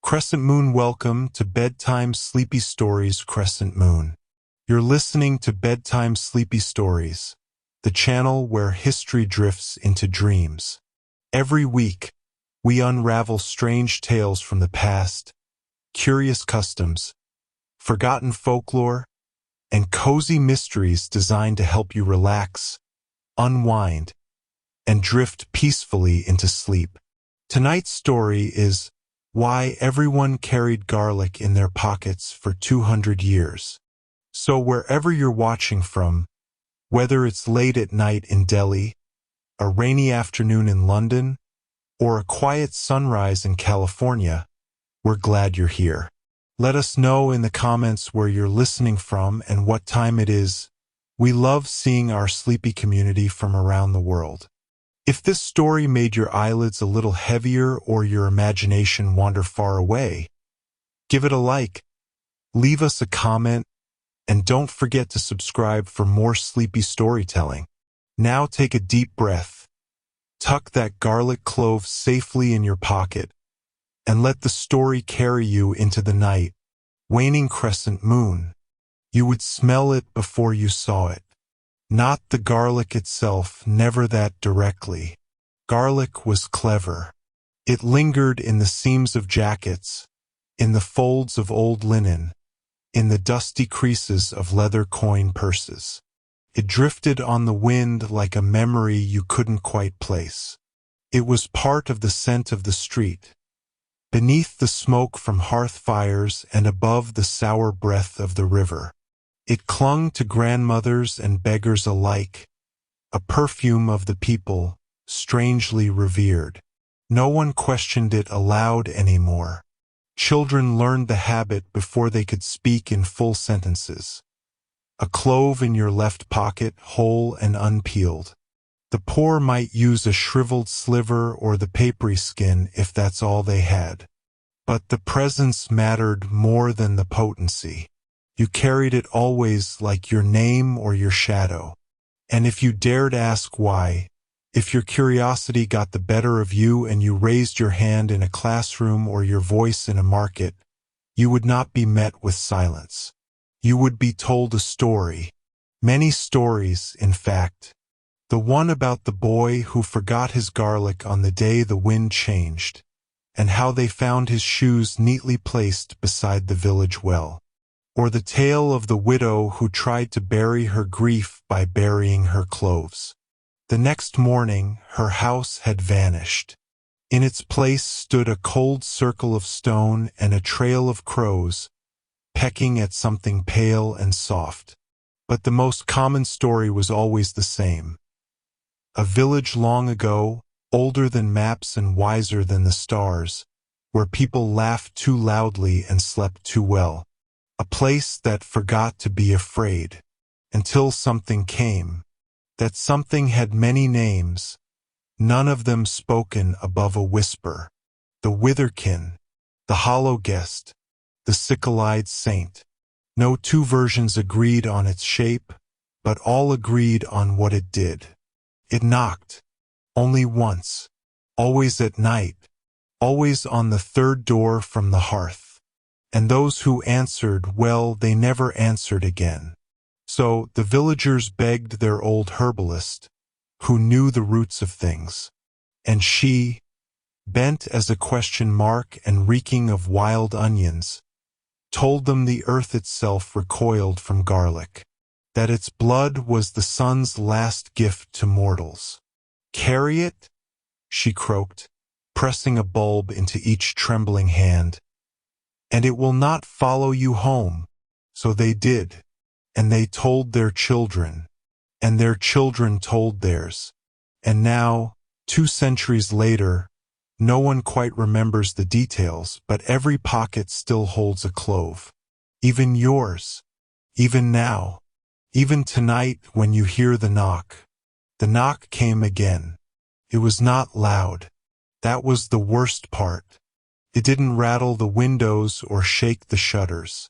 Crescent Moon, welcome to Bedtime Sleepy Stories. Crescent Moon. You're listening to Bedtime Sleepy Stories, the channel where history drifts into dreams. Every week, we unravel strange tales from the past, curious customs, forgotten folklore, and cozy mysteries designed to help you relax, unwind, and drift peacefully into sleep. Tonight's story is Why Everyone Carried Garlic in Their Pockets for 200 Years. So wherever you're watching from, whether it's late at night in Delhi, a rainy afternoon in London, or a quiet sunrise in California, we're glad you're here. Let us know in the comments where you're listening from and what time it is. We love seeing our sleepy community from around the world. If this story made your eyelids a little heavier or your imagination wander far away, give it a like, leave us a comment, and don't forget to subscribe for more sleepy storytelling. Now take a deep breath, tuck that garlic clove safely in your pocket, and let the story carry you into the night. Waning crescent moon. You would smell it before you saw it. Not the garlic itself, never that directly. Garlic was clever. It lingered in the seams of jackets, in the folds of old linen, in the dusty creases of leather coin purses. It drifted on the wind like a memory you couldn't quite place. It was part of the scent of the street, beneath the smoke from hearth fires and above the sour breath of the river. It clung to grandmothers and beggars alike, a perfume of the people, strangely revered. No one questioned it aloud anymore. Children learned the habit before they could speak in full sentences. A clove in your left pocket, whole and unpeeled. The poor might use a shriveled sliver or the papery skin if that's all they had. But the presence mattered more than the potency. You carried it always like your name or your shadow. And if you dared ask why, if your curiosity got the better of you and you raised your hand in a classroom or your voice in a market, you would not be met with silence. You would be told a story. Many stories, in fact. The one about the boy who forgot his garlic on the day the wind changed, and how they found his shoes neatly placed beside the village well. Or the tale of the widow who tried to bury her grief by burying her cloves. The next morning, her house had vanished. In its place stood a cold circle of stone and a trail of crows, pecking at something pale and soft. But the most common story was always the same. A village long ago, older than maps and wiser than the stars, where people laughed too loudly and slept too well. A place that forgot to be afraid, until something came. That something had many names, none of them spoken above a whisper. The Witherkin, the Hollow Guest, the Sickle-eyed Saint. No two versions agreed on its shape, but all agreed on what it did. It knocked, only once, always at night, always on the third door from the hearth. And those who answered, well, they never answered again. So the villagers begged their old herbalist, who knew the roots of things. And she, bent as a question mark and reeking of wild onions, told them the earth itself recoiled from garlic, that its blood was the sun's last gift to mortals. Carry it? She croaked, pressing a bulb into each trembling hand. And it will not follow you home. So they did. And they told their children. And their children told theirs. And now, 2 centuries later, no one quite remembers the details, but every pocket still holds a clove. Even yours. Even now. Even tonight when you hear the knock. The knock came again. It was not loud. That was the worst part. It didn't rattle the windows or shake the shutters.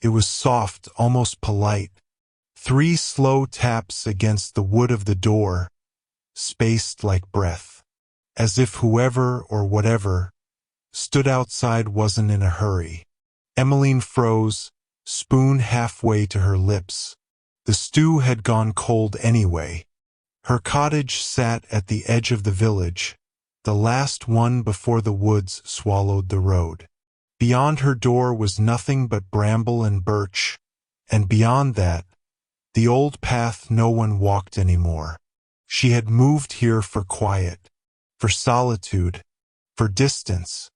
It was soft, almost polite. 3 slow taps against the wood of the door, spaced like breath. As if whoever or whatever stood outside, wasn't in a hurry. Emmeline froze, spoon halfway to her lips. The stew had gone cold anyway. Her cottage sat at the edge of the village, the last one before the woods swallowed the road. Beyond her door was nothing but bramble and birch, and beyond that, the old path no one walked anymore. She had moved here for quiet, for solitude, for distance.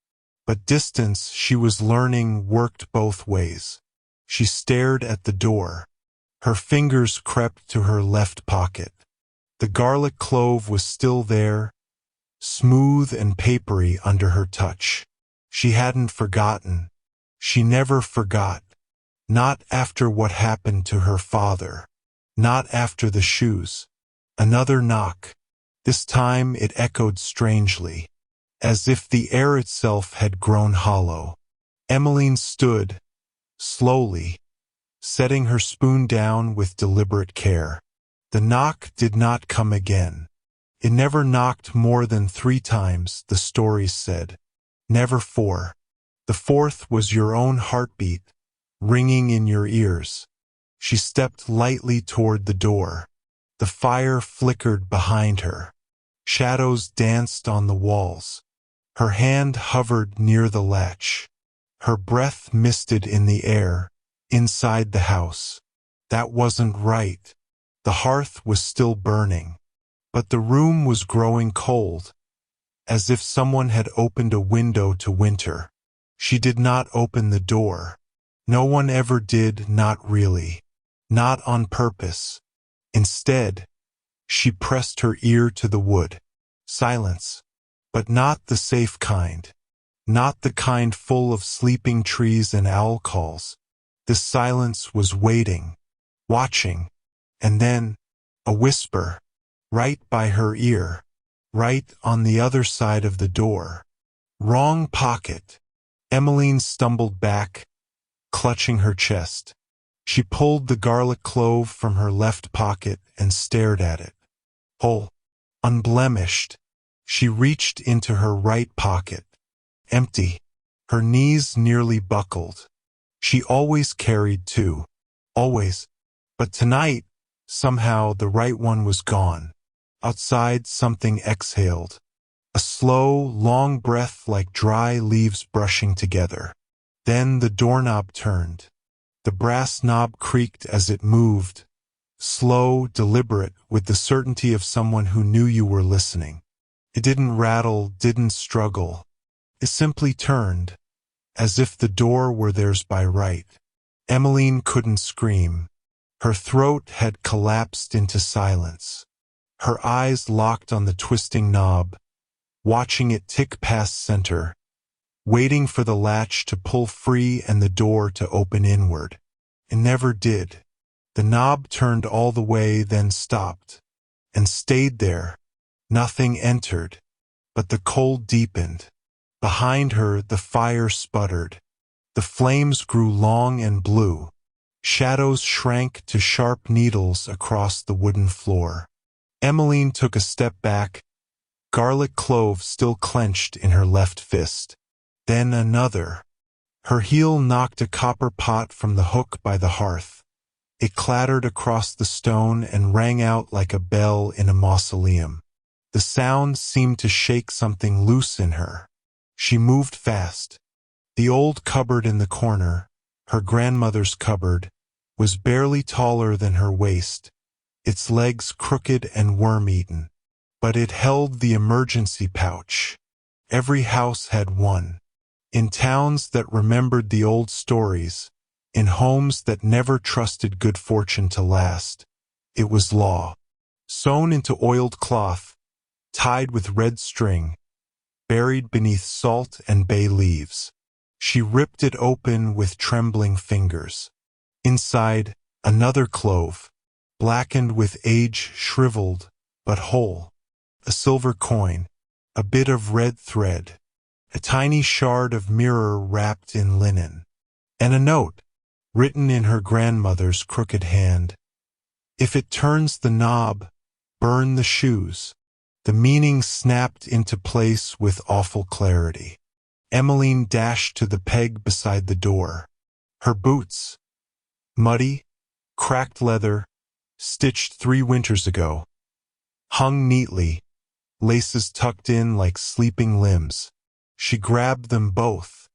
But distance, she was learning, worked both ways. She stared at the door. Her fingers crept to her left pocket. The garlic clove was still there, smooth and papery under her touch. She hadn't forgotten. She never forgot. Not after what happened to her father. Not after the shoes. Another knock. This time it echoed strangely, as if the air itself had grown hollow. Emmeline stood, slowly, setting her spoon down with deliberate care. The knock did not come again. It never knocked more than 3 times, the stories said. Never 4. The 4th was your own heartbeat, ringing in your ears. She stepped lightly toward the door. The fire flickered behind her. Shadows danced on the walls. Her hand hovered near the latch. Her breath misted in the air, inside the house. That wasn't right. The hearth was still burning, but the room was growing cold, as if someone had opened a window to winter. She did not open the door. No one ever did, not really. Not on purpose. Instead, she pressed her ear to the wood. Silence. But not the safe kind. Not the kind full of sleeping trees and owl calls. This silence was waiting, watching. And then, a whisper, right by her ear, right on the other side of the door. Wrong pocket. Emmeline stumbled back, clutching her chest. She pulled the garlic clove from her left pocket and stared at it. Whole, unblemished. She reached into her right pocket. Empty. Her knees nearly buckled. She always carried 2. Always. But tonight, somehow the right one was gone. Outside, something exhaled. A slow, long breath like dry leaves brushing together. Then the doorknob turned. The brass knob creaked as it moved, slow, deliberate, with the certainty of someone who knew you were listening. It didn't rattle, didn't struggle. It simply turned, as if the door were theirs by right. Emmeline couldn't scream. Her throat had collapsed into silence. Her eyes locked on the twisting knob, watching it tick past center, waiting for the latch to pull free and the door to open inward. It never did. The knob turned all the way, then stopped, and stayed there. Nothing entered, but the cold deepened. Behind her, the fire sputtered. The flames grew long and blue. Shadows shrank to sharp needles across the wooden floor. Emmeline took a step back, garlic clove still clenched in her left fist. Then another. Her heel knocked a copper pot from the hook by the hearth. It clattered across the stone and rang out like a bell in a mausoleum. The sound seemed to shake something loose in her. She moved fast. The old cupboard in the corner, her grandmother's cupboard, was barely taller than her waist, its legs crooked and worm-eaten. But it held the emergency pouch. Every house had one. In towns that remembered the old stories, in homes that never trusted good fortune to last, it was law. Sewn into oiled cloth, tied with red string, buried beneath salt and bay leaves. She ripped it open with trembling fingers. Inside, another clove, blackened with age, shriveled, but whole. A silver coin, a bit of red thread, a tiny shard of mirror wrapped in linen, and a note, written in her grandmother's crooked hand. If it turns the knob, burn the shoes. The meaning snapped into place with awful clarity. Emmeline dashed to the peg beside the door. Her boots, muddy, cracked leather, stitched 3 winters ago, hung neatly, laces tucked in like sleeping limbs. She grabbed them both.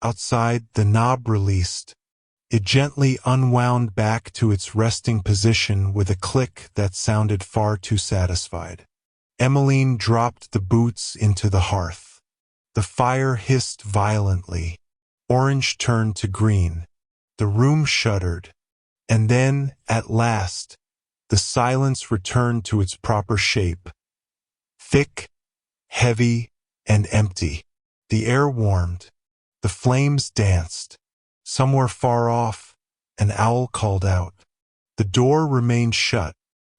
Outside, the knob released. It gently unwound back to its resting position with a click that sounded far too satisfied. Emmeline dropped the boots into the hearth. The fire hissed violently. Orange turned to green. The room shuddered. And then, at last, the silence returned to its proper shape. Thick, heavy, and empty. The air warmed. The flames danced. Somewhere far off, an owl called out. The door remained shut,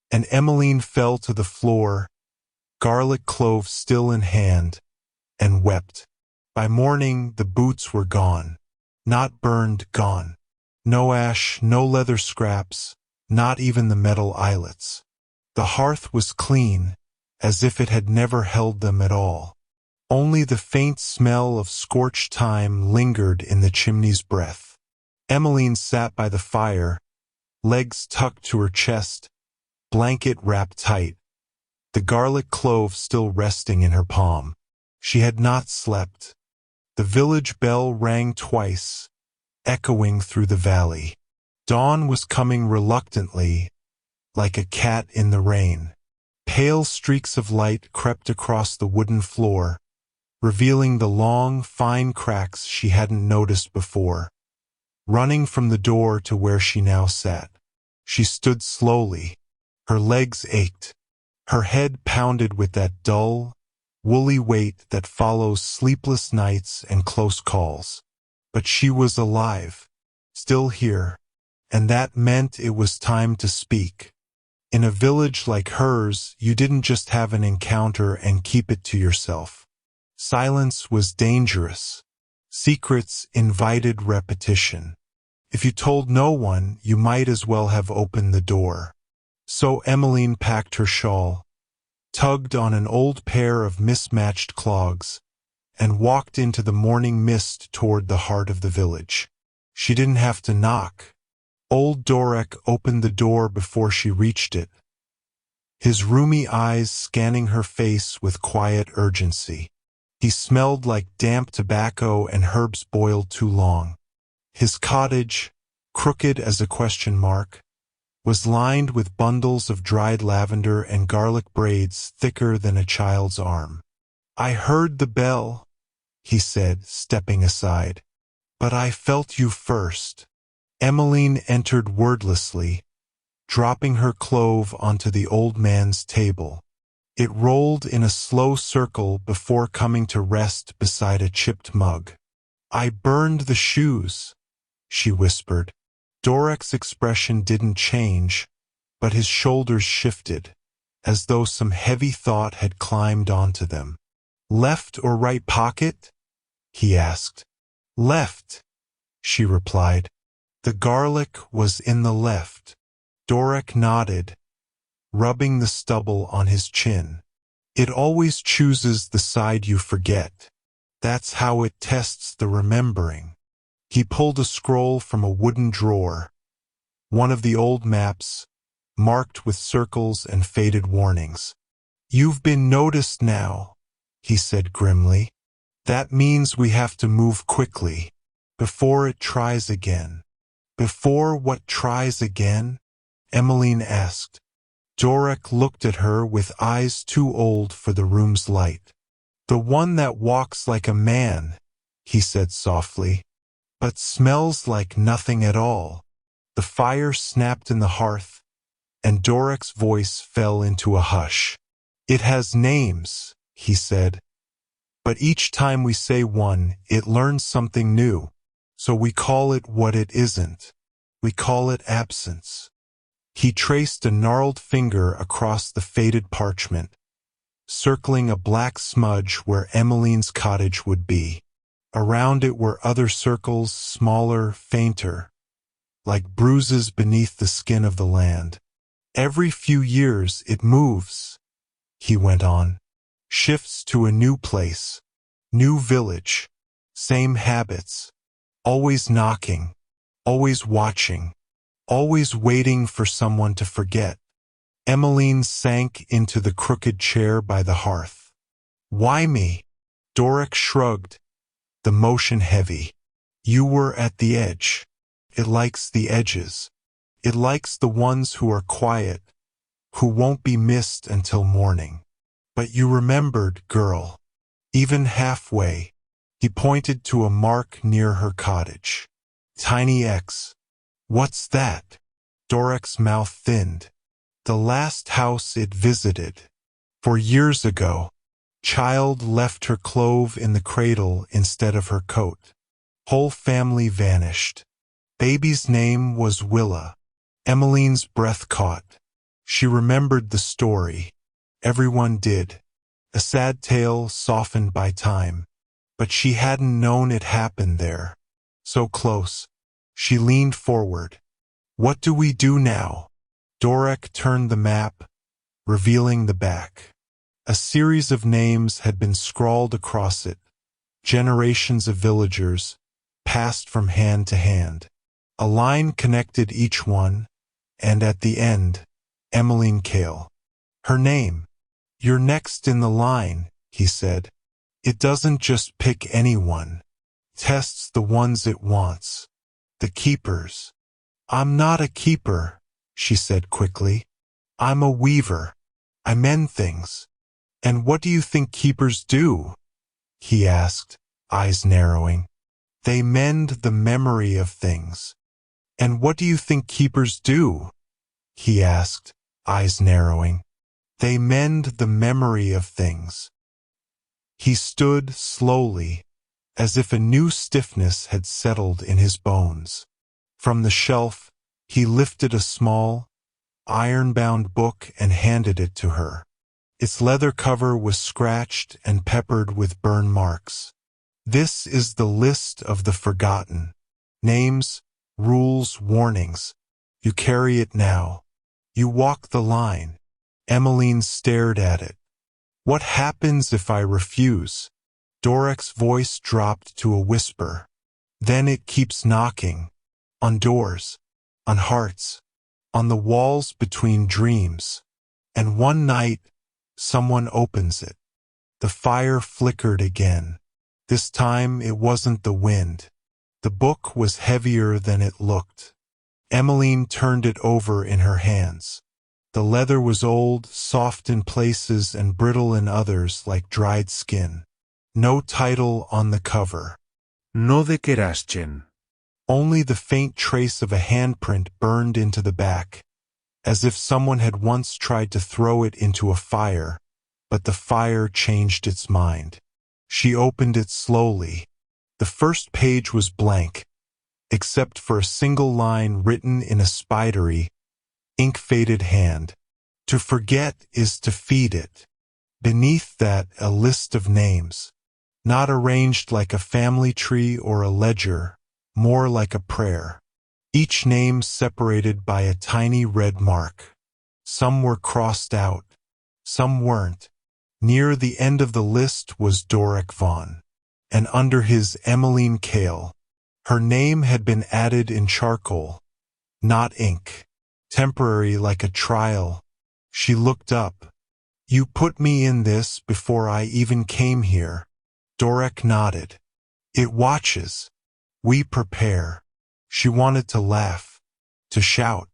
and Emmeline fell to the floor, garlic clove still in hand, and wept. By morning, the boots were gone. Not burned, gone. No ash, no leather scraps, not even the metal eyelets. The hearth was clean, as if it had never held them at all. Only the faint smell of scorched thyme lingered in the chimney's breath. Emmeline sat by the fire, legs tucked to her chest, blanket wrapped tight, the garlic clove still resting in her palm. She had not slept. The village bell rang twice, echoing through the valley. Dawn was coming reluctantly, like a cat in the rain. Pale streaks of light crept across the wooden floor, revealing the long, fine cracks she hadn't noticed before. Running from the door to where she now sat, she stood slowly. Her legs ached. Her head pounded with that dull, woolly weight that follows sleepless nights and close calls. But she was alive, still here, and that meant it was time to speak. In a village like hers, you didn't just have an encounter and keep it to yourself. Silence was dangerous. Secrets invited repetition. If you told no one, you might as well have opened the door. So Emmeline packed her shawl, tugged on an old pair of mismatched clogs, and walked into the morning mist toward the heart of the village. She didn't have to knock. Old Dorek opened the door before she reached it, his roomy eyes scanning her face with quiet urgency. He smelled like damp tobacco and herbs boiled too long. His cottage, crooked as a question mark, was lined with bundles of dried lavender and garlic braids thicker than a child's arm. "I heard the bell," he said, stepping aside. "But I felt you first." Emmeline entered wordlessly, dropping her clove onto the old man's table. It rolled in a slow circle before coming to rest beside a chipped mug. "I burned the shoes," she whispered. Dorek's expression didn't change, but his shoulders shifted, as though some heavy thought had climbed onto them. "Left or right pocket?" he asked. "Left," she replied. "The garlic was in the left." Dorek nodded, rubbing the stubble on his chin. "It always chooses the side you forget. That's how it tests the remembering." He pulled a scroll from a wooden drawer, one of the old maps, marked with circles and faded warnings. "You've been noticed now," he said grimly. "That means we have to move quickly, before it tries again." "Before what tries again?" Emmeline asked. Dorek looked at her with eyes too old for the room's light. "The one that walks like a man," he said softly, "but smells like nothing at all." The fire snapped in the hearth, and Dorek's voice fell into a hush. "It has names," he said, "but each time we say one, it learns something new. So we call it what it isn't. We call it absence." He traced a gnarled finger across the faded parchment, circling a black smudge where Emmeline's cottage would be. Around it were other circles, smaller, fainter, like bruises beneath the skin of the land. "Every few years it moves," he went on, "shifts to a new place, new village. Same habits. Always knocking. Always watching. Always waiting for someone to forget. Emmeline sank into the crooked chair by the hearth. Why me? Doric shrugged, the motion heavy. You were at the edge. It likes the edges. It likes the ones who are quiet, who won't be missed until morning. But you remembered, girl. Even halfway. He pointed to a mark near her cottage. Tiny X. What's that? Doric's mouth thinned. The last house it visited. 4 years ago. Child left her clove in the cradle instead of her coat. Whole family vanished. Baby's name was Willa. Emmeline's breath caught. She remembered the story. Everyone did. A sad tale softened by time. But she hadn't known it happened there. So close. She leaned forward. What do we do now? Doric turned the map, revealing the back. A series of names had been scrawled across it. Generations of villagers, passed from hand to hand. A line connected each one, and at the end, Emmeline Kale. Her name. You're next in the line, he said. It doesn't just pick anyone. Tests the ones it wants. The keepers. I'm not a keeper, she said quickly. I'm a weaver. I mend things. And what do you think keepers do? He asked, eyes narrowing. They mend the memory of things. And what do you think keepers do? He asked, eyes narrowing. They mend the memory of things. He stood slowly, as if a new stiffness had settled in his bones. From the shelf, he lifted a small, iron-bound book and handed it to her. Its leather cover was scratched and peppered with burn marks. This is the list of the forgotten. Names, rules, warnings. You carry it now. You walk the line. Emmeline stared at it. What happens if I refuse? Doric's voice dropped to a whisper. Then it keeps knocking. On doors. On hearts. On the walls between dreams. And one night, someone opens it. The fire flickered again. This time it wasn't the wind. The book was heavier than it looked. Emmeline turned it over in her hands. The leather was old, soft in places and brittle in others like dried skin. No title on the cover. No de Keraschen. Only the faint trace of a handprint burned into the back, as if someone had once tried to throw it into a fire, but the fire changed its mind. She opened it slowly. The first page was blank, except for a single line written in a spidery, ink-faded hand. To forget is to feed it. Beneath that, a list of names, not arranged like a family tree or a ledger, more like a prayer. Each name separated by a tiny red mark. Some were crossed out. Some weren't. Near the end of the list was Doric Vaughan, and under his Emmeline Kale. Her name had been added in charcoal, not ink. Temporary like a trial. She looked up. You put me in this before I even came here. Doric nodded. It watches. We prepare. She wanted to laugh, to shout,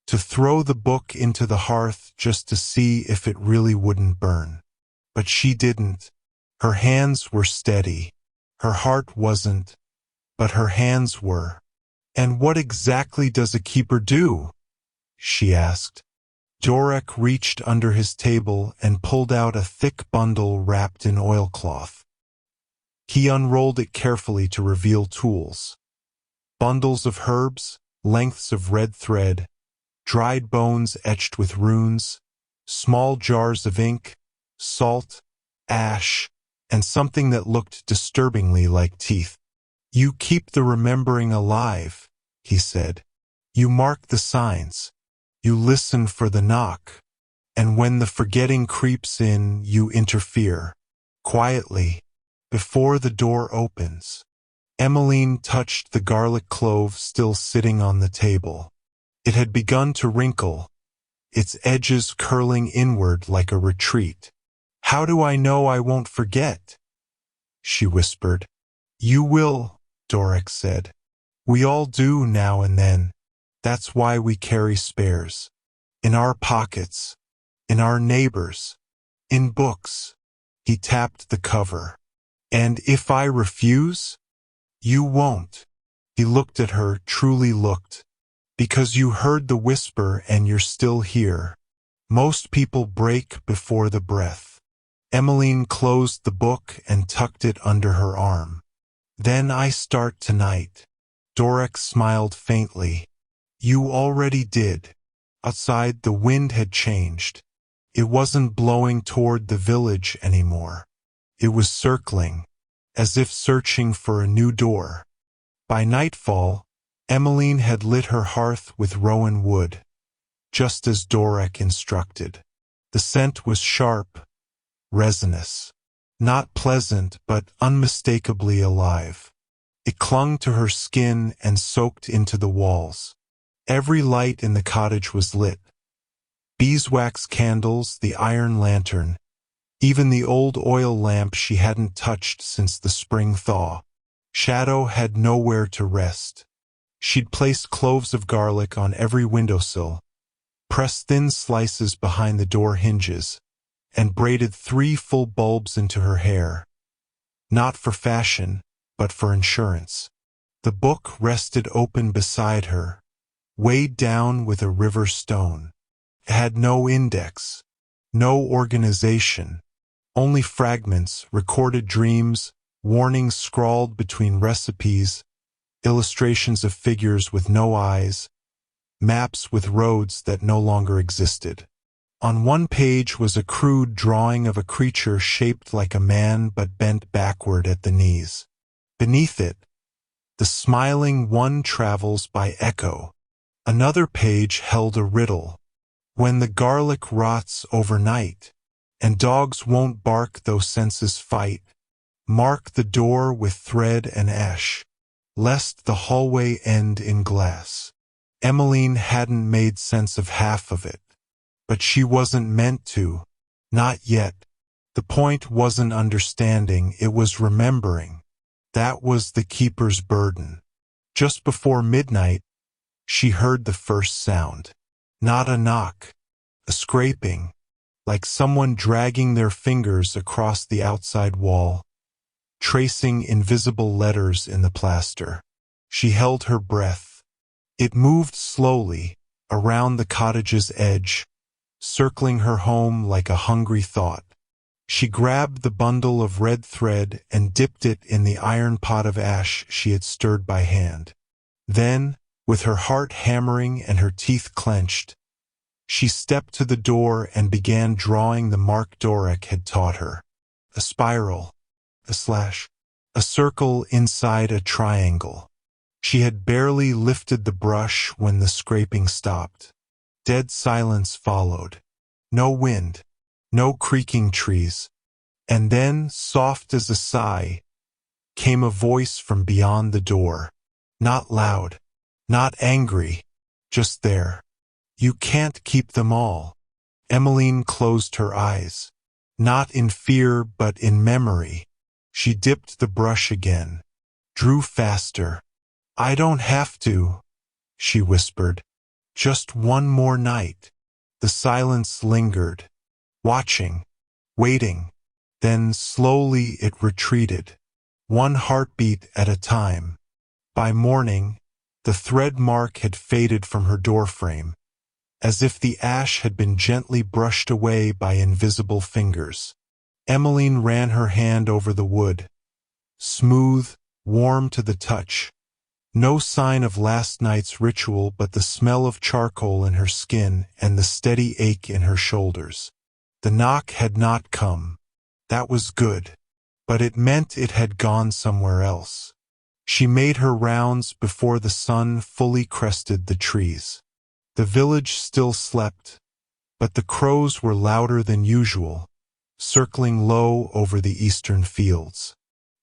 to throw the book into the hearth just to see if it really wouldn't burn. But she didn't. Her hands were steady. Her heart wasn't, but her hands were. And what exactly does a keeper do? She asked. Doric reached under his table and pulled out a thick bundle wrapped in oilcloth. He unrolled it carefully to reveal tools. Bundles of herbs, lengths of red thread, dried bones etched with runes, small jars of ink, salt, ash, and something that looked disturbingly like teeth. You keep the remembering alive, he said. You mark the signs. You listen for the knock. And when the forgetting creeps in, you interfere. Quietly, before the door opens. Emmeline touched the garlic clove still sitting on the table. It had begun to wrinkle, its edges curling inward like a retreat. "How do I know I won't forget?" she whispered. "You will," Doric said. "We all do now and then. That's why we carry spares. In our pockets, in our neighbors, in books." He tapped the cover. "And if I refuse?" "You won't." He looked at her, truly looked. "Because you heard the whisper and you're still here. Most people break before the breath." Emmeline closed the book and tucked it under her arm. "Then I start tonight." Doric smiled faintly. "You already did." Outside, the wind had changed. It wasn't blowing toward the village anymore. It was circling, as if searching for a new door. By nightfall, Emmeline had lit her hearth with rowan wood, just as Doric instructed. The scent was sharp, resinous, not pleasant but unmistakably alive. It clung to her skin and soaked into the walls. Every light in the cottage was lit. Beeswax candles, the iron lantern, even the old oil lamp she hadn't touched since the spring thaw. Shadow had nowhere to rest. She'd placed cloves of garlic on every windowsill, pressed thin slices behind the door hinges, and braided 3 full bulbs into her hair. Not for fashion, but for insurance. The book rested open beside her, weighed down with a river stone. It had no index, no organization, only fragments, recorded dreams, warnings scrawled between recipes, illustrations of figures with no eyes, maps with roads that no longer existed. On one page was a crude drawing of a creature shaped like a man but bent backward at the knees. Beneath it, the smiling one travels by echo. Another page held a riddle. When the garlic rots overnight, and dogs won't bark though senses fight, mark the door with thread and ash, lest the hallway end in glass. Emmeline hadn't made sense of half of it, but she wasn't meant to, not yet. The point wasn't understanding, it was remembering. That was the keeper's burden. Just before midnight, she heard the first sound. Not a knock, a scraping, like someone dragging their fingers across the outside wall, tracing invisible letters in the plaster. She held her breath. It moved slowly, around the cottage's edge, circling her home like a hungry thought. She grabbed the bundle of red thread and dipped it in the iron pot of ash she had stirred by hand. Then, with her heart hammering and her teeth clenched, she stepped to the door and began drawing the mark Doric had taught her. A spiral, a slash, a circle inside a triangle. She had barely lifted the brush when the scraping stopped. Dead silence followed. No wind, no creaking trees. And then, soft as a sigh, came a voice from beyond the door. Not loud, not angry, just there. "You can't keep them all." Emmeline closed her eyes. Not in fear, but in memory. She dipped the brush again, drew faster. "I don't have to," she whispered. "Just one more night." The silence lingered, watching, waiting. Then slowly it retreated, one heartbeat at a time. By morning, the thread mark had faded from her doorframe, as if the ash had been gently brushed away by invisible fingers. Emmeline ran her hand over the wood, smooth, warm to the touch. No sign of last night's ritual but the smell of charcoal in her skin and the steady ache in her shoulders. The knock had not come. That was good, but it meant it had gone somewhere else. She made her rounds before the sun fully crested the trees. The village still slept, but the crows were louder than usual, circling low over the eastern fields.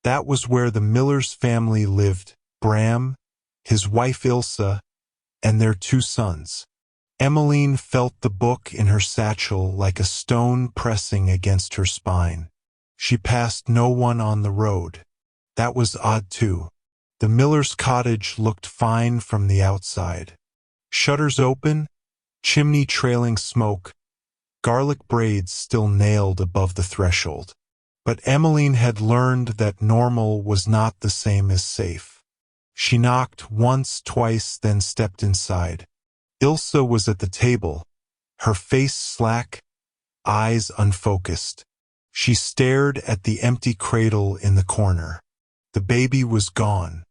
That was where the miller's family lived, Bram, his wife Ilse, and their 2 sons. Emmeline felt the book in her satchel like a stone pressing against her spine. She passed no one on the road. That was odd too. The miller's cottage looked fine from the outside. Shutters open, chimney trailing smoke, garlic braids still nailed above the threshold. But Emmeline had learned that normal was not the same as safe. She knocked once, twice, then stepped inside. Ilse was at the table, her face slack, eyes unfocused. She stared at the empty cradle in the corner. The baby was gone.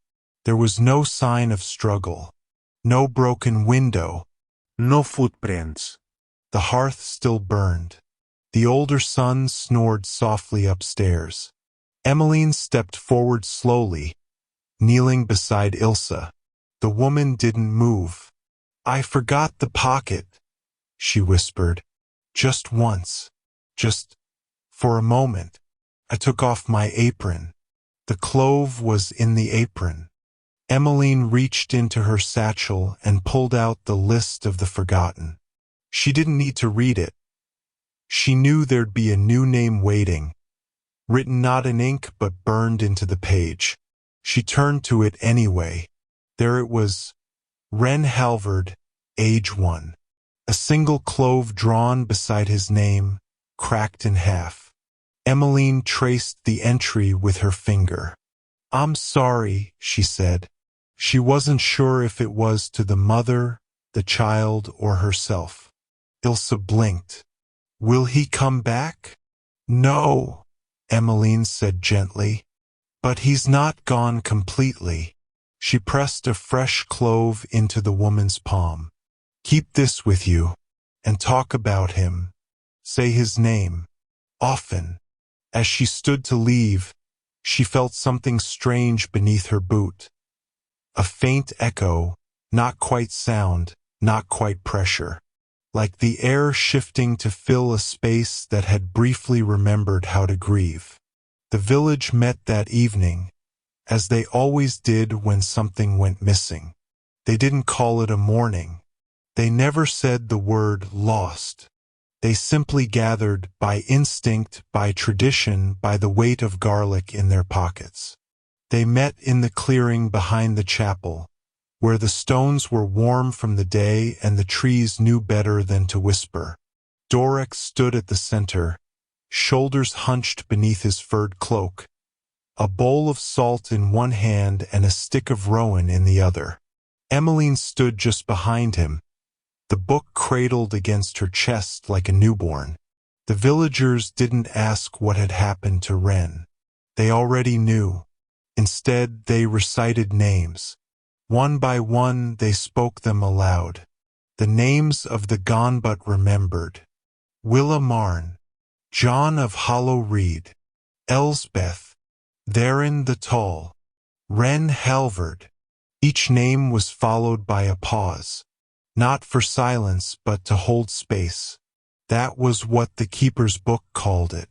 There was no sign of struggle, no broken window, No footprints. the hearth still burned. The older son snored softly upstairs. Emmeline stepped forward slowly, kneeling beside Ilse. The woman didn't move. "I forgot the pocket," she whispered. "Just once. Just for a moment. I took off my apron." The clove was in the apron. Emmeline reached into her satchel and pulled out the list of the forgotten. She didn't need to read it. She knew there'd be a new name waiting, written not in ink but burned into the page. She turned to it anyway. There it was, Ren Halvard, age 1. A single clove drawn beside his name, cracked in half. Emmeline traced the entry with her finger. "I'm sorry," she said. She wasn't sure if it was to the mother, the child, or herself. Ilse blinked. "Will he come back?" "No," Emmeline said gently. "But he's not gone completely." She pressed a fresh clove into the woman's palm. "Keep this with you, and talk about him. Say his name. Often." As she stood to leave, she felt something strange beneath her boot. A faint echo, not quite sound, not quite pressure. Like the air shifting to fill a space that had briefly remembered how to grieve. The village met that evening, as they always did when something went missing. They didn't call it a mourning. They never said the word lost. They simply gathered by instinct, by tradition, by the weight of garlic in their pockets. They met in the clearing behind the chapel, where the stones were warm from the day and the trees knew better than to whisper. Dorek stood at the center, shoulders hunched beneath his furred cloak, a bowl of salt in one hand and a stick of rowan in the other. Emmeline stood just behind him, the book cradled against her chest like a newborn. The villagers didn't ask what had happened to Ren. They already knew. Instead, they recited names. One by one, they spoke them aloud. The names of the gone but remembered. Willa Marn, John of Hollow Reed, Elsbeth, Theron the Tall, Ren Halvard. Each name was followed by a pause. Not for silence, but to hold space. That was what the keeper's book called it.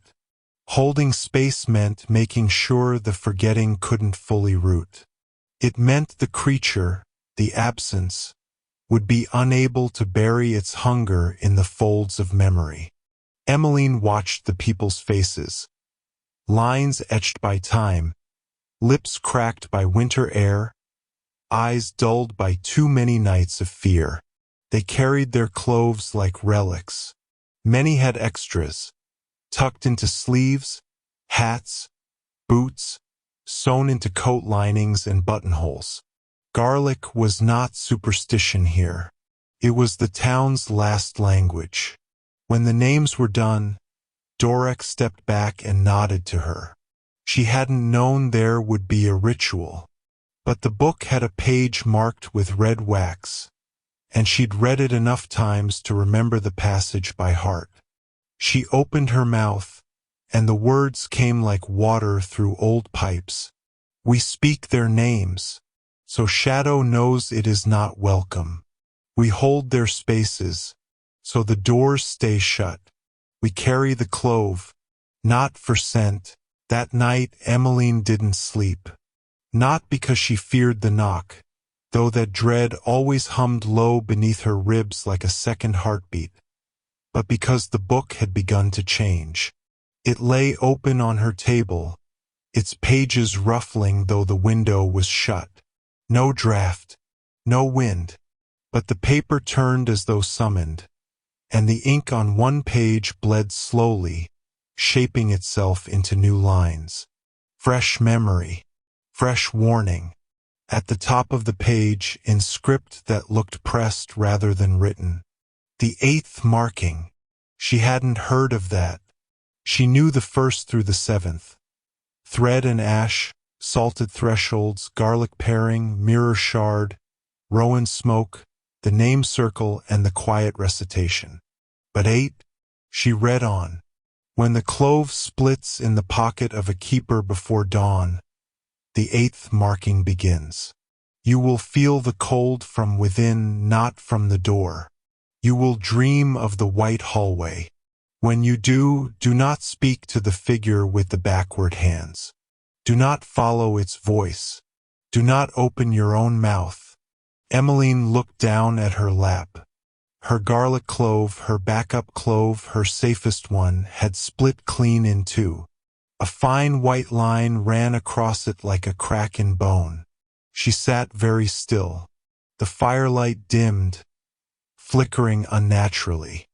Holding space meant making sure the forgetting couldn't fully root. It meant the creature, the absence, would be unable to bury its hunger in the folds of memory. Emmeline watched the people's faces. Lines etched by time, lips cracked by winter air, eyes dulled by too many nights of fear. They carried their cloves like relics. Many had extras, tucked into sleeves, hats, boots, sewn into coat linings and buttonholes. Garlic was not superstition here. It was the town's last language. When the names were done, Dorek stepped back and nodded to her. She hadn't known there would be a ritual. But the book had a page marked with red wax, and she'd read it enough times to remember the passage by heart. She opened her mouth, and the words came like water through old pipes. We speak their names, so shadow knows it is not welcome. We hold their spaces, so the doors stay shut. We carry the clove, not for scent, That night, Emmeline didn't sleep. Not because she feared the knock, though that dread always hummed low beneath her ribs like a second heartbeat, but because the book had begun to change. It lay open on her table, its pages ruffling though the window was shut. No draft, no wind, but the paper turned as though summoned, and the ink on one page bled slowly, shaping itself into new lines. Fresh memory, fresh warning. At the top of the page, in script that looked pressed rather than written. The 8th marking. She hadn't heard of that. She knew the 1st through the 7th. Thread and ash, salted thresholds, garlic paring, mirror shard, rowan smoke, the name circle, and the quiet recitation. But 8? She read on. When the clove splits in the pocket of a keeper before dawn, the 8th marking begins. You will feel the cold from within, not from the door. You will dream of the white hallway. When you do, do not speak to the figure with the backward hands. Do not follow its voice. Do not open your own mouth. Emmeline looked down at her lap. Her garlic clove, her backup clove, her safest one, had split clean in two. A fine white line ran across it like a crack in bone. She sat very still. The firelight dimmed, flickering unnaturally.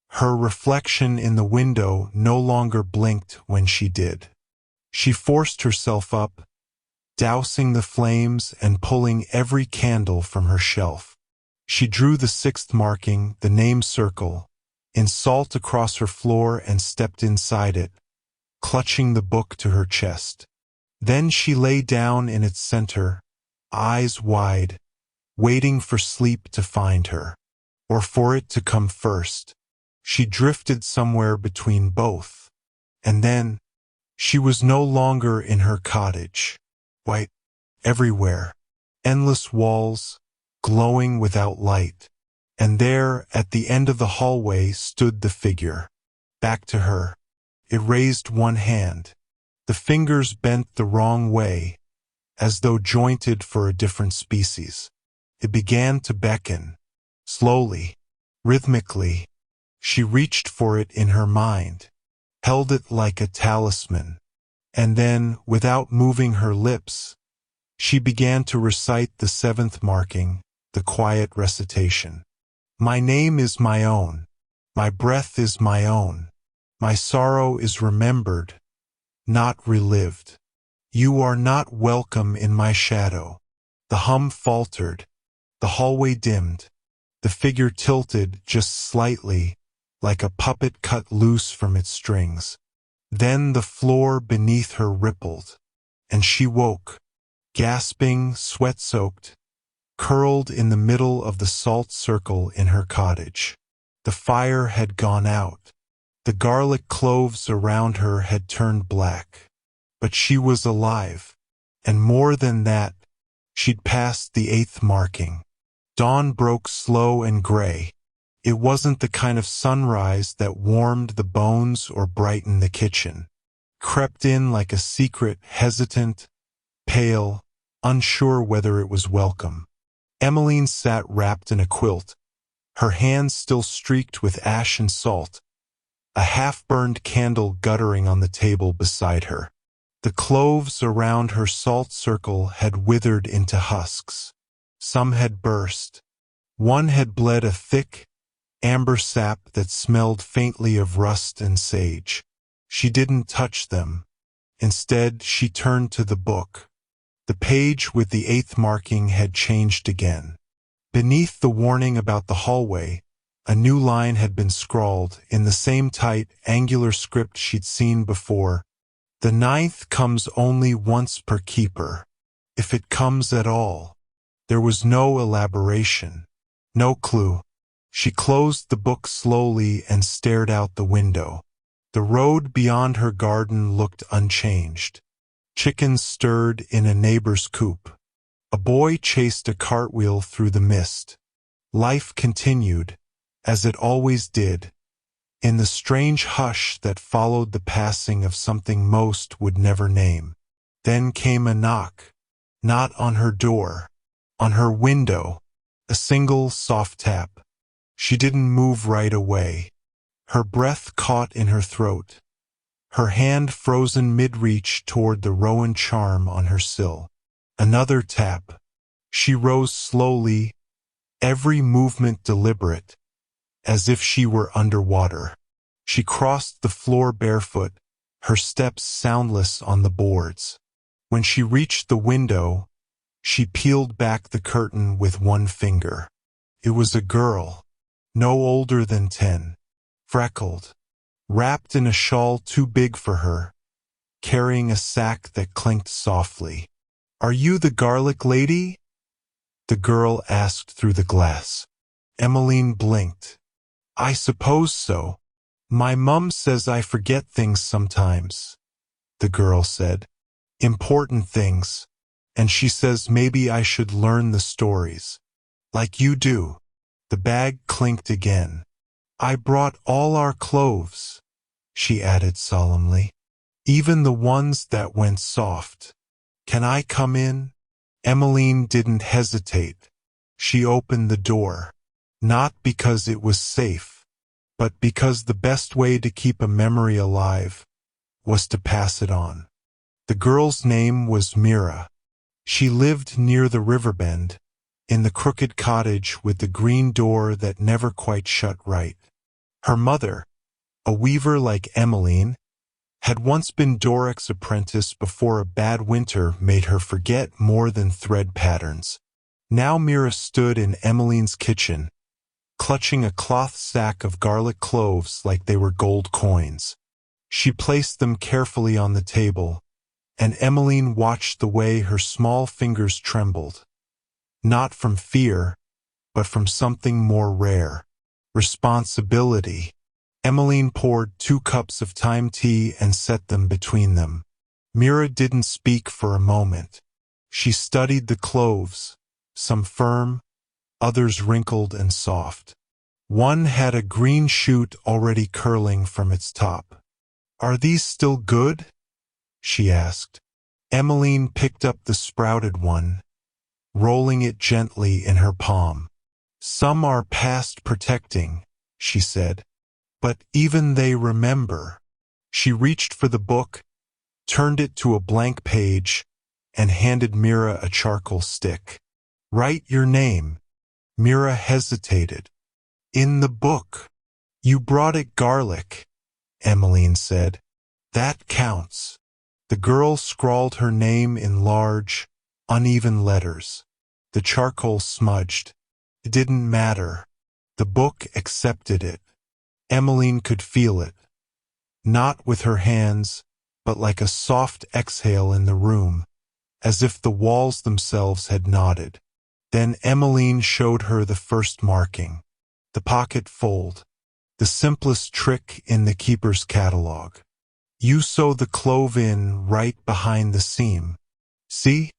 Her reflection in the window no longer blinked when she did. She forced herself up, dousing the flames and pulling every candle from her shelf. She drew the 6th marking, the name circle, in salt across her floor and stepped inside it, clutching the book to her chest. Then she lay down in its center, eyes wide, waiting for sleep to find her, or for it to come first. She drifted somewhere between both, and then she was no longer in her cottage. White everywhere, endless walls, glowing without light, and there, at the end of the hallway, stood the figure. Back to her. It raised one hand. The fingers bent the wrong way, as though jointed for a different species. It began to beckon. Slowly, rhythmically, she reached for it in her mind, held it like a talisman, and then, without moving her lips, she began to recite the 7th marking, the quiet recitation. My name is my own. My breath is my own. My sorrow is remembered, not relived. You are not welcome in my shadow. The hum faltered. The hallway dimmed. The figure tilted just slightly, like a puppet cut loose from its strings. Then the floor beneath her rippled, and she woke, gasping, sweat-soaked, curled in the middle of the salt circle in her cottage. The fire had gone out. The garlic cloves around her had turned black. But she was alive, and more than that, she'd passed the 8th marking. Dawn broke slow and gray. It wasn't the kind of sunrise that warmed the bones or brightened the kitchen. Crept in like a secret, hesitant, pale, unsure whether it was welcome. Emmeline sat wrapped in a quilt, her hands still streaked with ash and salt, a half-burned candle guttering on the table beside her. The cloves around her salt circle had withered into husks. Some had burst. One had bled a thick, amber sap that smelled faintly of rust and sage. She didn't touch them. Instead, she turned to the book. The page with the 8th marking had changed again. Beneath the warning about the hallway, a new line had been scrawled in the same tight, angular script she'd seen before. The 9th comes only once per keeper, if it comes at all. There was no elaboration, no clue. She closed the book slowly and stared out the window. The road beyond her garden looked unchanged. Chickens stirred in a neighbor's coop. A boy chased a cartwheel through the mist. Life continued, as it always did, in the strange hush that followed the passing of something most would never name. Then came a knock, not on her door, on her window, a single soft tap. She didn't move right away. Her breath caught in her throat, her hand frozen mid-reach toward the rowan charm on her sill. Another tap. She rose slowly, every movement deliberate, as if she were underwater. She crossed the floor barefoot, her steps soundless on the boards. When she reached the window, she peeled back the curtain with one finger. It was a girl, no older than 10, freckled, wrapped in a shawl too big for her, carrying a sack that clinked softly. "Are you the garlic lady?" the girl asked through the glass. Emmeline blinked. "I suppose so. My mum says I forget things sometimes," the girl said. "Important things. And she says maybe I should learn the stories. Like you do." The bag clinked again. "I brought all our cloves," she added solemnly. "Even the ones that went soft. Can I come in?" Emmeline didn't hesitate. She opened the door. Not because it was safe, but because the best way to keep a memory alive was to pass it on. The girl's name was Mira. She lived near the riverbend, in the crooked cottage with the green door that never quite shut right. Her mother, a weaver like Emmeline, had once been Doric's apprentice before a bad winter made her forget more than thread patterns. Now Mira stood in Emmeline's kitchen, clutching a cloth sack of garlic cloves like they were gold coins. She placed them carefully on the table, and Emmeline watched the way her small fingers trembled. Not from fear, but from something more rare. Responsibility. Emmeline poured 2 cups of thyme tea and set them between them. Mira didn't speak for a moment. She studied the cloves, some firm, others wrinkled and soft. One had a green shoot already curling from its top. "Are these still good?" she asked. Emmeline picked up the sprouted one, rolling it gently in her palm. "Some are past protecting," she said. "But even they remember." She reached for the book, turned it to a blank page, and handed Mira a charcoal stick. "Write your name." Mira hesitated. "In the book." "You brought it garlic," Emmeline said. "That counts." The girl scrawled her name in large, uneven letters. The charcoal smudged. It didn't matter. The book accepted it. Emmeline could feel it. Not with her hands, but like a soft exhale in the room, as if the walls themselves had nodded. Then Emmeline showed her the first marking. The pocket fold. The simplest trick in the keeper's catalog. You sew the clove in right behind the seam. See?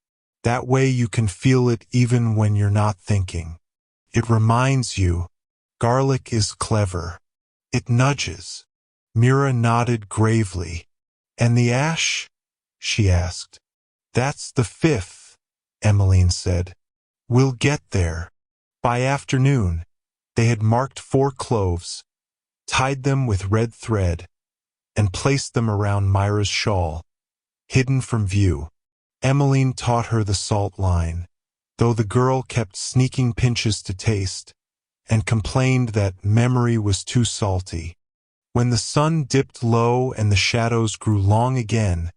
That way you can feel it even when you're not thinking. It reminds you, garlic is clever. It nudges. Mira nodded gravely. "And the ash?" she asked. "That's the 5th, Emmeline said. "We'll get there." By afternoon, they had marked 4 cloves, tied them with red thread, and placed them around Myra's shawl, hidden from view. Emmeline taught her the salt line, though the girl kept sneaking pinches to taste, and complained that memory was too salty. When the sun dipped low and the shadows grew long again,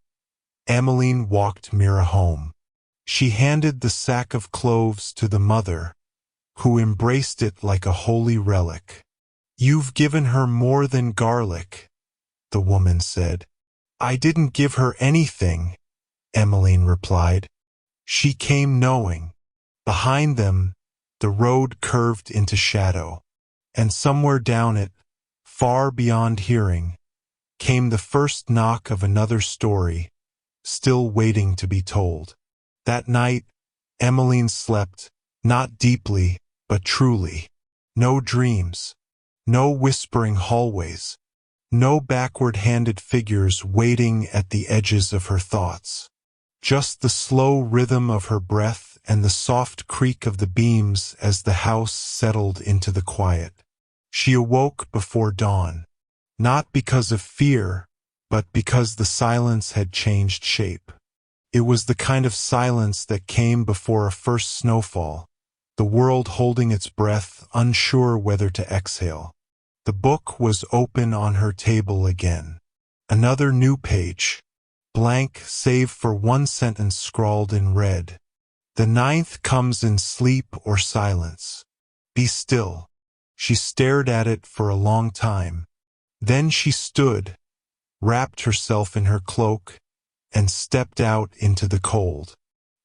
Emmeline walked Mira home. She handed the sack of cloves to the mother, who embraced it like a holy relic. "You've given her more than garlic," the woman said. "I didn't give her anything," Emmeline replied. She came knowing. Behind them, the road curved into shadow, and somewhere down it, far beyond hearing, came the first knock of another story, still waiting to be told. That night, Emmeline slept, not deeply, but truly. No dreams. No whispering hallways. No backward-handed figures waiting at the edges of her thoughts. Just the slow rhythm of her breath and the soft creak of the beams as the house settled into the quiet. She awoke before dawn, not because of fear, but because the silence had changed shape. It was the kind of silence that came before a first snowfall, the world holding its breath, unsure whether to exhale. The book was open on her table again. Another new page, blank save for one sentence scrawled in red. The ninth comes in sleep or silence. Be still. She stared at it for a long time. Then she stood, wrapped herself in her cloak, and stepped out into the cold.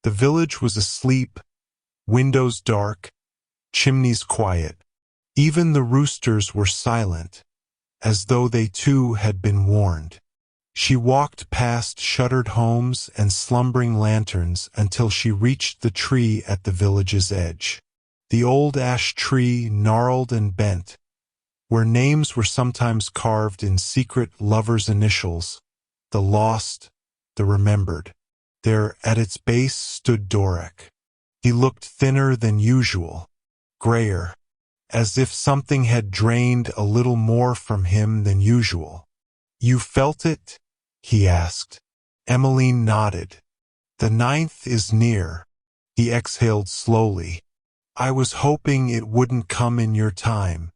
The village was asleep, windows dark, chimneys quiet. Even the roosters were silent, as though they too had been warned. She walked past shuttered homes and slumbering lanterns until she reached the tree at the village's edge. The old ash tree, gnarled and bent, where names were sometimes carved in secret lovers' initials, the lost, the remembered. There, at its base, stood Dorek. He looked thinner than usual, grayer, as if something had drained a little more from him than usual. "You felt it?" he asked. Emmeline nodded. "The ninth is near." He exhaled slowly. "I was hoping it wouldn't come in your time."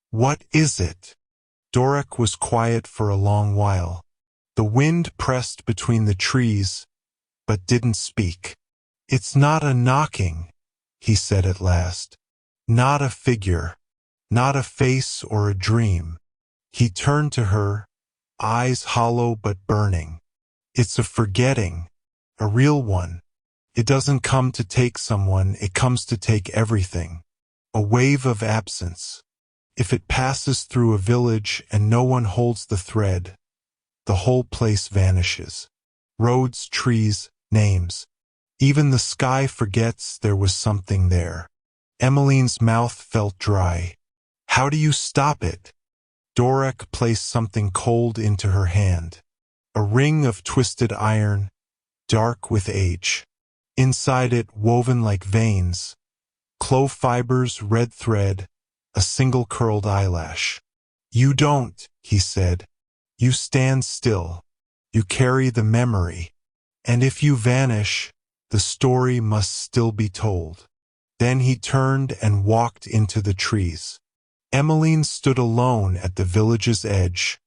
"What is it?" Dorek was quiet for a long while. The wind pressed between the trees, but didn't speak. "It's not a knocking," he said at last. "Not a figure. Not a face or a dream." He turned to her, eyes hollow but burning. "It's a forgetting, a real one. It doesn't come to take someone, it comes to take everything. A wave of absence. If it passes through a village and no one holds the thread, the whole place vanishes. Roads, trees, names. Even the sky forgets there was something there." Emmeline's mouth felt dry. "How do you stop it?" Dorek placed something cold into her hand. A ring of twisted iron, dark with age. Inside it, woven like veins, clove fibers, red thread, a single curled eyelash. "You don't," he said. "You stand still. You carry the memory. And if you vanish, the story must still be told." Then he turned and walked into the trees. Emmeline stood alone at the village's edge,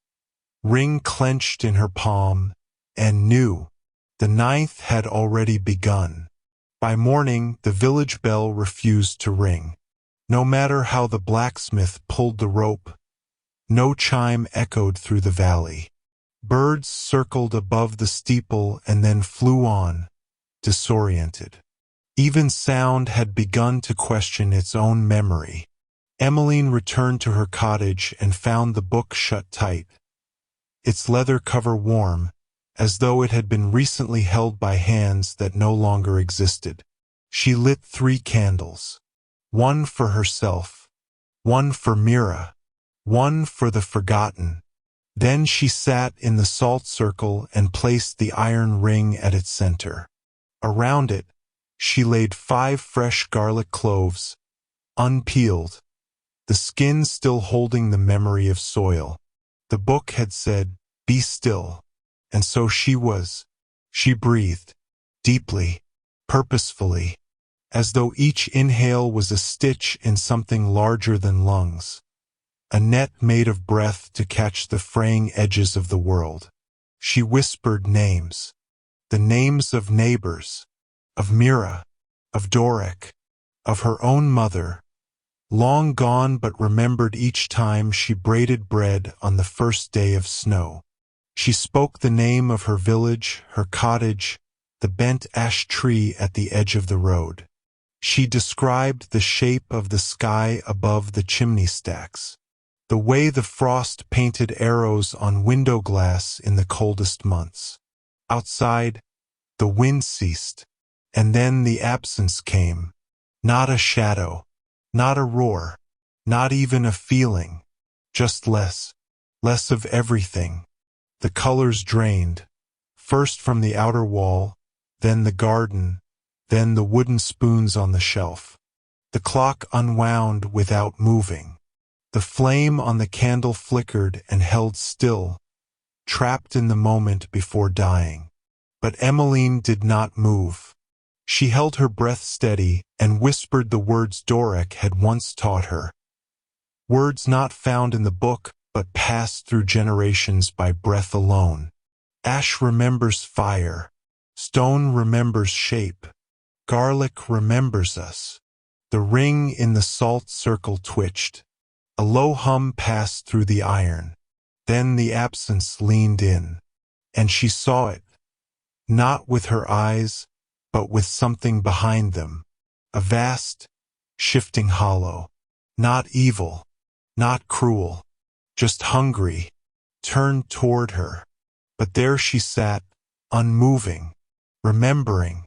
ring clenched in her palm, and knew the ninth had already begun. By morning, the village bell refused to ring. No matter how the blacksmith pulled the rope, no chime echoed through the valley. Birds circled above the steeple and then flew on, disoriented. Even sound had begun to question its own memory. Emmeline returned to her cottage and found the book shut tight, its leather cover warm, as though it had been recently held by hands that no longer existed. She lit 3 candles. One for herself, one for Mira, one for the forgotten. Then she sat in the salt circle and placed the iron ring at its center. Around it, she laid 5 fresh garlic cloves, unpeeled, the skin still holding the memory of soil. The book had said, "Be still," and so she was. She breathed, deeply, purposefully, as though each inhale was a stitch in something larger than lungs, a net made of breath to catch the fraying edges of the world. She whispered names, the names of neighbors, of Mira, of Dorek, of her own mother, long gone but remembered each time she braided bread on the first day of snow. She spoke the name of her village, her cottage, the bent ash tree at the edge of the road. She described the shape of the sky above the chimney stacks, the way the frost painted arrows on window glass in the coldest months. Outside, the wind ceased, and then the absence came. Not a shadow, not a roar, not even a feeling, just less. Less of everything. The colors drained, first from the outer wall, then the garden, then the wooden spoons on the shelf. The clock unwound without moving. The flame on the candle flickered and held still, trapped in the moment before dying. But Emmeline did not move. She held her breath steady and whispered the words Dorek had once taught her. Words not found in the book, but passed through generations by breath alone. Ash remembers fire. Stone remembers shape. Garlic remembers us. The ring in the salt circle twitched. A low hum passed through the iron. Then the absence leaned in, and she saw it, not with her eyes, but with something behind them. A vast, shifting hollow. Not evil, not cruel, just hungry, turned toward her. But there she sat, unmoving, remembering,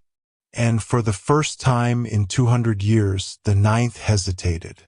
and for the first time in 200 years the ninth hesitated.